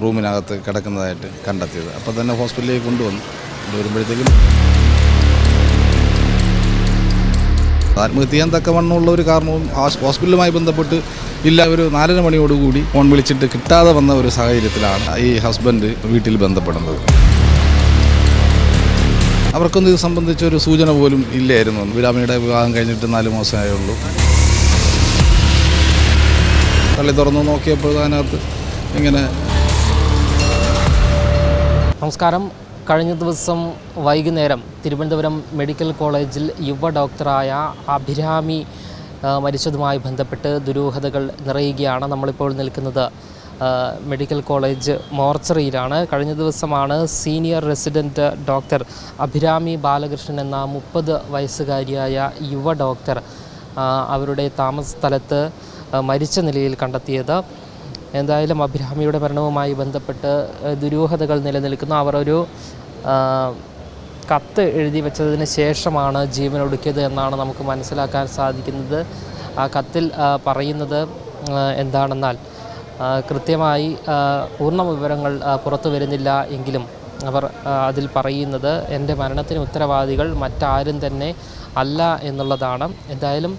റൂമിനകത്ത് കിടക്കുന്നതായിട്ട് കണ്ടെത്തിയത്. അപ്പോൾ തന്നെ ഹോസ്പിറ്റലിലേക്ക് കൊണ്ടുവന്നു. വരുമ്പോഴത്തേക്കും ആത്മഹത്യ ചെയ്യാൻ തക്കവണ്ണമുള്ള ഒരു കാരണവും ഹോസ്പിറ്റലുമായി ബന്ധപ്പെട്ട് ഇല്ല. ഒരു 4:30 മണിയോടുകൂടി ഫോൺ വിളിച്ചിട്ട് കിട്ടാതെ വന്ന ഒരു സാഹചര്യത്തിലാണ് ഈ ഹസ്ബൻഡ് വീട്ടിൽ ബന്ധപ്പെടുന്നത്. അവർക്കൊന്നും ഇത് സംബന്ധിച്ച ഒരു സൂചന പോലും ഇല്ലായിരുന്നു. അഭിരാമിയുടെ വിവാഹം കഴിഞ്ഞിട്ട് 4 മാസമേ ഉള്ളൂ. തള്ളി തുറന്നു നോക്കിയപ്പോൾ അതിനകത്ത് ഇങ്ങനെ. നമസ്കാരം. കഴിഞ്ഞ ദിവസം വൈകുന്നേരം തിരുവനന്തപുരം മെഡിക്കൽ കോളേജിൽ യുവ ഡോക്ടറായ അഭിരാമി മരിച്ചതുമായി ബന്ധപ്പെട്ട് ദുരൂഹതകൾ നിറയുകയാണ്. നമ്മളിപ്പോൾ നിൽക്കുന്നത് മെഡിക്കൽ കോളേജ് മോർച്ചറിയിലാണ്. കഴിഞ്ഞ ദിവസമാണ് senior resident doctor Abhirami Balakrishnan എന്ന 30 വയസ്സുകാരിയായ യുവ ഡോക്ടർ അവരുടെ താമസ സ്ഥലത്ത് മരിച്ച നിലയിൽ കണ്ടെത്തിയത്. എന്തായാലും അഭിരാമിയുടെ മരണവുമായി ബന്ധപ്പെട്ട് ദുരൂഹതകൾ നിലനിൽക്കുന്നു. അവർ ഒരു കത്ത് എഴുതി വെച്ചതിന് ശേഷമാണ് ജീവനൊടുക്കിയത് എന്നാണ് നമുക്ക് മനസ്സിലാക്കാൻ സാധിക്കുന്നത്. ആ കത്തിൽ പറയുന്നത് എന്താണെന്നാൽ കൃത്യമായി പൂർണ്ണ വിവരങ്ങൾ പുറത്തു വരുന്നില്ല എങ്കിലും അവർ അതിൽ പറയുന്നത് എൻ്റെ മരണത്തിന് ഉത്തരവാദികൾ മറ്റാരും തന്നെ അല്ല എന്നുള്ളതാണ്. എന്തായാലും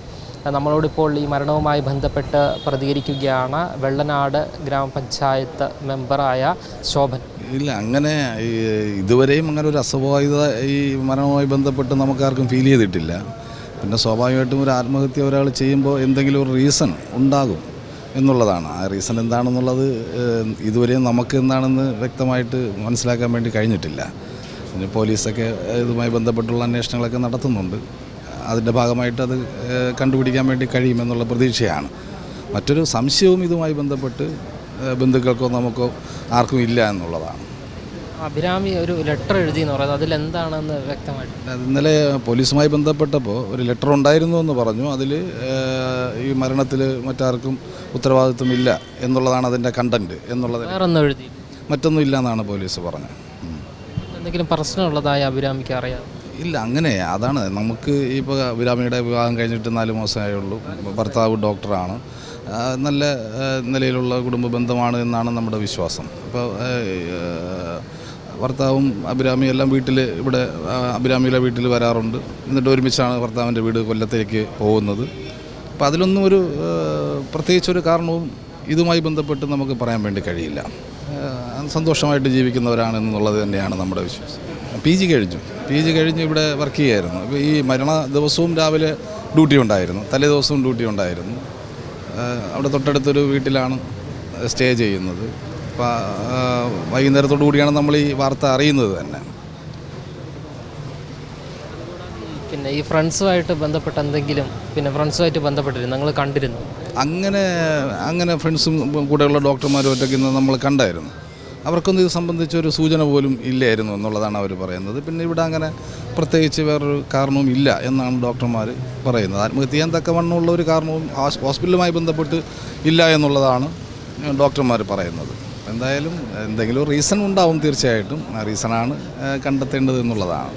നമ്മളോടിപ്പോൾ ഈ മരണവുമായി ബന്ധപ്പെട്ട് പ്രതികരിക്കുകയാണ് വെള്ളനാട് ഗ്രാമപഞ്ചായത്ത് മെമ്പറായ ശോഭൻ. ഇല്ല, അങ്ങനെ ഇതുവരെയും അങ്ങനെ ഒരു അസ്വാഭാവികത ഈ മരണവുമായി ബന്ധപ്പെട്ട് നമുക്കാർക്കും ഫീൽ ചെയ്തിട്ടില്ല. പിന്നെ സ്വാഭാവികമായിട്ടും ഒരു ആത്മഹത്യ ഒരാൾ ചെയ്യുമ്പോൾ എന്തെങ്കിലും ഒരു റീസൺ ഉണ്ടാകും എന്നുള്ളതാണ്. ആ റീസൺ എന്താണെന്നുള്ളത് ഇതുവരെയും നമുക്ക് എന്താണെന്ന് വ്യക്തമായിട്ട് മനസ്സിലാക്കാൻ വേണ്ടി കഴിഞ്ഞിട്ടില്ല. പിന്നെ പോലീസൊക്കെ ഇതുമായി ബന്ധപ്പെട്ടുള്ള അന്വേഷണങ്ങളൊക്കെ നടത്തുന്നുണ്ട്. അതിൻ്റെ ഭാഗമായിട്ട് അത് കണ്ടുപിടിക്കാൻ വേണ്ടി കഴിയുമെന്നുള്ള പ്രതീക്ഷയാണ്. മറ്റൊരു സംശയവും ഇതുമായി ബന്ധപ്പെട്ട് ബന്ധുക്കൾക്കോ നമുക്കോ ആർക്കും ഇല്ല എന്നുള്ളതാണ്. അഭിരാമി ഒരു ലെറ്റർ എഴുതി എന്ന് പറയുന്നത് അതിലെന്താണെന്ന് വ്യക്തമായിട്ട് ഇന്നലെ പോലീസുമായി ബന്ധപ്പെട്ടപ്പോൾ ഒരു ലെറ്റർ ഉണ്ടായിരുന്നു എന്ന് പറഞ്ഞു. അതിൽ ഈ മരണത്തിൽ മറ്റാർക്കും ഉത്തരവാദിത്വം ഇല്ല എന്നുള്ളതാണ് അതിൻ്റെ കണ്ടൻറ്റ് എന്നുള്ളത്. വേറൊന്നും എഴുതി മറ്റൊന്നും ഇല്ല എന്നാണ് പോലീസ് പറഞ്ഞത്. എന്തെങ്കിലും പ്രശ്നമുള്ളതായി അഭിരാമിക്ക് അറിയാം? ഇല്ല, അങ്ങനെ അതാണ് നമുക്ക് ഇപ്പോൾ അഭിരാമിയുടെ വിവാഹം കഴിഞ്ഞിട്ട് 4 മാസമേ ഉള്ളൂ. ഭർത്താവ് ഡോക്ടറാണ്. നല്ല നിലയിലുള്ള കുടുംബ ബന്ധമാണ് എന്നാണ് നമ്മുടെ വിശ്വാസം. അപ്പോൾ ഭർത്താവും അഭിരാമിയും എല്ലാം ഇവിടെ അഭിരാമിയുടെ വീട്ടിൽ വരാറുണ്ട്. എന്നിട്ട് ഒരുമിച്ചാണ് ഭർത്താവിൻ്റെ വീട് കൊല്ലത്തേക്ക് പോകുന്നത്. അപ്പോൾ അതിലൊന്നും ഒരു പ്രത്യേകിച്ചൊരു കാരണവും ഇതുമായി ബന്ധപ്പെട്ട് നമുക്ക് പറയാൻ വേണ്ടി കഴിയില്ല. സന്തോഷമായിട്ട് ജീവിക്കുന്നവരാണെന്നുള്ളത് തന്നെയാണ് നമ്മുടെ വിശ്വാസം. PG കഴിഞ്ഞ് ഇവിടെ വർക്ക് ചെയ്യുമായിരുന്നു. ഇപ്പോൾ ഈ മരണ ദിവസവും രാവിലെ ഡ്യൂട്ടി ഉണ്ടായിരുന്നു, തലേ ദിവസവും ഡ്യൂട്ടി ഉണ്ടായിരുന്നു. അവിടെ തൊട്ടടുത്തൊരു വീട്ടിലാണ് സ്റ്റേ ചെയ്യുന്നത്. അപ്പോൾ വൈകുന്നേരത്തോടു കൂടിയാണ് നമ്മൾ ഈ വാർത്ത അറിയുന്നത് തന്നെ. പിന്നെ ഈ ഫ്രണ്ട്സുമായിട്ട് ബന്ധപ്പെട്ട എന്തെങ്കിലും ഫ്രണ്ട്സുമായിട്ട് ബന്ധപ്പെട്ടിരുന്നു നിങ്ങൾ കണ്ടിരുന്നു? അങ്ങനെ ഫ്രണ്ട്സും കൂടെയുള്ള ഡോക്ടർമാരും ഒറ്റയ്ക്ക് നമ്മൾ കണ്ടായിരുന്നു. അവർക്കൊന്നും ഇത് സംബന്ധിച്ച ഒരു സൂചന പോലും ഇല്ലായിരുന്നു എന്നുള്ളതാണ് അവർ പറയുന്നത്. പിന്നെ ഇവിടെ അങ്ങനെ പ്രത്യേകിച്ച് വേറൊരു കാരണവും ഇല്ല എന്നാണ് ഡോക്ടർമാർ പറയുന്നത്. ആത്മഹത്യ ചെയ്യാൻ തക്കവണ്ണമുള്ള ഒരു കാരണവും ഹോസ്പിറ്റലുമായി ബന്ധപ്പെട്ട് ഇല്ല എന്നുള്ളതാണ് ഡോക്ടർമാർ പറയുന്നത്. എന്തായാലും എന്തെങ്കിലും റീസൺ ഉണ്ടാവും തീർച്ചയായിട്ടും. ആ റീസണാണ് കണ്ടെത്തേണ്ടത് എന്നുള്ളതാണ്.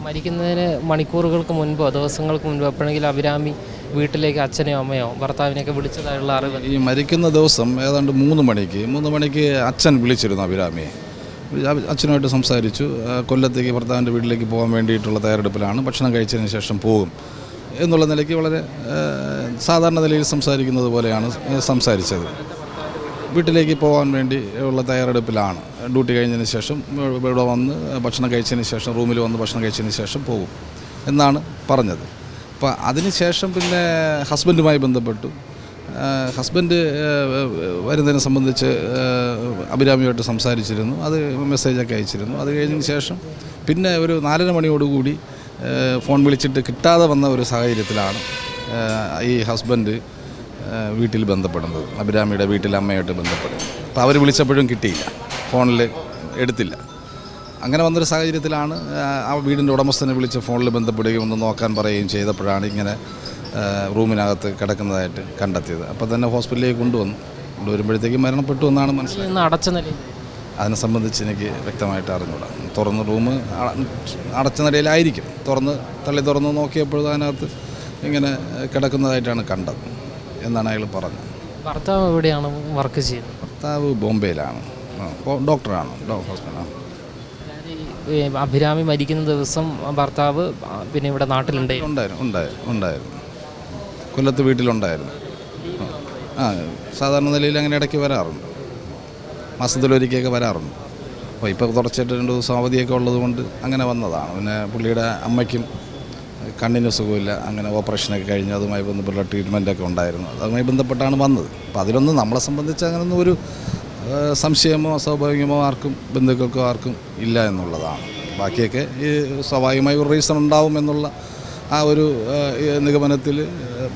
മരിക്കുന്നതിന് മണിക്കൂറുകൾക്ക് മുൻപോ ദിവസങ്ങൾക്ക് മുൻപോ എപ്പോഴെങ്കിലും അഭിരാമി വീട്ടിലേക്ക് അച്ഛനെയോ അമ്മയോ ഭർത്താവിനെയൊക്കെ വിളിച്ചതായുള്ള അറിവ്? ഈ മരിക്കുന്ന ദിവസം ഏതാണ്ട് 3 മണിക്ക് അച്ഛൻ വിളിച്ചിരുന്നു അഭിരാമിയെ. അച്ഛനുമായിട്ട് സംസാരിച്ചു. കൊല്ലത്തേക്ക് ഭർത്താവിൻ്റെ വീട്ടിലേക്ക് പോകാൻ വേണ്ടിയിട്ടുള്ള തയ്യാറെടുപ്പിലാണ്, ഭക്ഷണം കഴിച്ചതിന് ശേഷം പോകും എന്നുള്ള നിലയ്ക്ക് വളരെ സാധാരണ നിലയിൽ സംസാരിക്കുന്നത് പോലെയാണ് സംസാരിച്ചത്. വീട്ടിലേക്ക് പോകാൻ വേണ്ടി ഉള്ള തയ്യാറെടുപ്പിലാണ്. ഡ്യൂട്ടി കഴിഞ്ഞതിന് ശേഷം ഇവിടെ വന്ന് ഭക്ഷണം കഴിച്ചതിന് ശേഷം റൂമിൽ വന്ന് ഭക്ഷണം കഴിച്ചതിന് ശേഷം പോകും എന്നാണ് പറഞ്ഞത്. അപ്പോൾ അതിനുശേഷം പിന്നെ ഹസ്ബൻഡുമായി ബന്ധപ്പെട്ടു. ഹസ്ബൻഡ് വരുന്നതിനെ സംബന്ധിച്ച് അഭിരാമിയായിട്ട് സംസാരിച്ചിരുന്നു. അത് മെസ്സേജൊക്കെ അയച്ചിരുന്നു. അത് കഴിഞ്ഞതിന് ശേഷം പിന്നെ ഒരു 4:30 മണിയോടുകൂടി ഫോൺ വിളിച്ചിട്ട് കിട്ടാതെ വന്ന ഒരു സാഹചര്യത്തിലാണ് ഈ ഹസ്ബൻഡ് വീട്ടിൽ ബന്ധപ്പെടുന്നത്. അഭിരാമിയുടെ വീട്ടിൽ അമ്മയായിട്ട് ബന്ധപ്പെടുന്നത്. അപ്പോൾ അവർ വിളിച്ചപ്പോഴും കിട്ടിയില്ല, ഫോണിൽ എടുത്തില്ല. അങ്ങനെ വന്നൊരു സാഹചര്യത്തിലാണ് ആ വീടിൻ്റെ ഉടമസ്ഥനെ വിളിച്ച് ഫോണിൽ ബന്ധപ്പെടുകയും ഒന്ന് നോക്കാൻ പറയുകയും ചെയ്തപ്പോഴാണ് ഇങ്ങനെ റൂമിനകത്ത് കിടക്കുന്നതായിട്ട് കണ്ടെത്തിയത്. അപ്പോൾ തന്നെ ഹോസ്പിറ്റലിലേക്ക് കൊണ്ടുവന്നു. വരുമ്പോഴത്തേക്കും മരണപ്പെട്ടു എന്നാണ് മനസ്സിലായത്. അതിനെ സംബന്ധിച്ച് എനിക്ക് വ്യക്തമായിട്ട് അറിഞ്ഞൂടാ. റൂം അടച്ച നിലയിലായിരിക്കും. തള്ളി തുറന്ന് നോക്കിയപ്പോൾ അതിനകത്ത് ഇങ്ങനെ കിടക്കുന്നതായിട്ടാണ് കണ്ടത് എന്നാണ് അയാൾ പറഞ്ഞത്. ഭർത്താവ് എവിടെയാണ് വർക്ക് ചെയ്യുന്നത്? ഭർത്താവ് ബോംബെയിലാണ്, ഡോക്ടറാണ്, ഹോസ്പിറ്റലാണ്. അഭിരാമി മരിക്കുന്ന ദിവസം ഭർത്താവ് പിന്നെ ഇവിടെ നാട്ടിലുണ്ട്? ഉണ്ടായിരുന്നു, കൊല്ലത്ത് വീട്ടിലുണ്ടായിരുന്നു. സാധാരണ നിലയിൽ അങ്ങനെ ഇടയ്ക്ക് വരാറുണ്ട്, മാസത്തിലൊരിക്കലൊക്കെ വരാറുണ്ട്. അപ്പോൾ ഇപ്പോൾ തുടച്ചിട്ട് 2 ദിവസം അവധിയൊക്കെ ഉള്ളത് കൊണ്ട് അങ്ങനെ വന്നതാണ്. പിന്നെ പുള്ളിയുടെ അമ്മയ്ക്കും കണ്ണിന് സുഖമില്ല, അങ്ങനെ ഓപ്പറേഷനൊക്കെ കഴിഞ്ഞ് അതുമായി ബന്ധപ്പെട്ടുള്ള ട്രീറ്റ്മെൻറ്റൊക്കെ ഉണ്ടായിരുന്നു. അതുമായി ബന്ധപ്പെട്ടാണ് വന്നത്. അപ്പോൾ അതിലൊന്നും നമ്മളെ സംബന്ധിച്ച് അങ്ങനെയൊന്നും ഒരു സംശയമോ അസ്വാഭാവികമോ ആർക്കും ബന്ധുക്കൾക്കോ ആർക്കും ഇല്ല എന്നുള്ളതാണ്. ബാക്കിയൊക്കെ ഈ സ്വാഭാവികമായി ഒരു റീസൺ ഉണ്ടാവും എന്നുള്ള ആ ഒരു നിഗമനത്തിൽ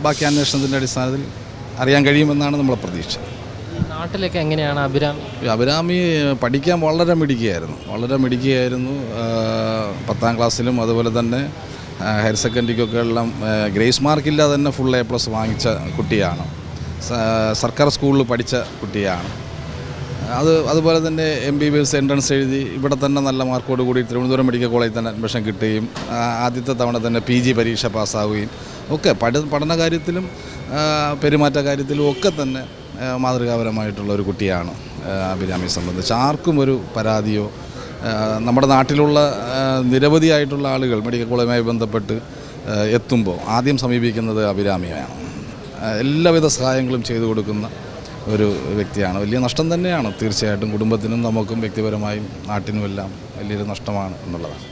ബാക്കി അന്വേഷണത്തിൻ്റെ അടിസ്ഥാനത്തിൽ അറിയാൻ കഴിയുമെന്നാണ് നമ്മളെ പ്രതീക്ഷ. നാട്ടിലൊക്കെ എങ്ങനെയാണ് അഭിരാമി പഠിക്കാൻ വളരെ മിടുക്കിയായിരുന്നു. 10ാം ക്ലാസ്സിലും അതുപോലെ തന്നെ ഹയർ സെക്കൻഡറിക്കൊക്കെ എല്ലാം ഗ്രേസ് മാർക്കില്ലാതെ തന്നെ ഫുൾ A+ വാങ്ങിച്ച കുട്ടിയാണ്. സർക്കാർ സ്കൂളിൽ പഠിച്ച കുട്ടിയാണ്. അതുപോലെ തന്നെ MBBS എൻട്രൻസ് എഴുതി ഇവിടെ തന്നെ നല്ല മാർക്കോട് കൂടി തിരുവനന്തപുരം മെഡിക്കൽ കോളേജിൽ തന്നെ അഡ്മിഷൻ കിട്ടുകയും ആദ്യത്തെ തവണ തന്നെ PG പരീക്ഷ പാസ്സാവുകയും ഒക്കെ പഠന കാര്യത്തിലും പെരുമാറ്റ കാര്യത്തിലും ഒക്കെ തന്നെ മാതൃകാപരമായിട്ടുള്ള ഒരു കുട്ടിയാണ് അഭിരാമിയെ സംബന്ധിച്ച്. ആർക്കും ഒരു പരാതിയോ, നമ്മുടെ നാട്ടിലുള്ള നിരവധിയായിട്ടുള്ള ആളുകൾ മെഡിക്കൽ കോളേജുമായി ബന്ധപ്പെട്ട് എത്തുമ്പോൾ ആദ്യം സമീപിക്കുന്നത് അഭിരാമിയാണ്. എല്ലാവിധ സഹായങ്ങളും ചെയ്തു കൊടുക്കുന്ന ഒരു വ്യക്തിയാണ്. വലിയ നഷ്ടം തന്നെയാണ് തീർച്ചയായിട്ടും, കുടുംബത്തിനും നമുക്കും വ്യക്തിപരമായും നാട്ടിനുമെല്ലാം വലിയൊരു നഷ്ടമാണ് എന്നുള്ളതാണ്.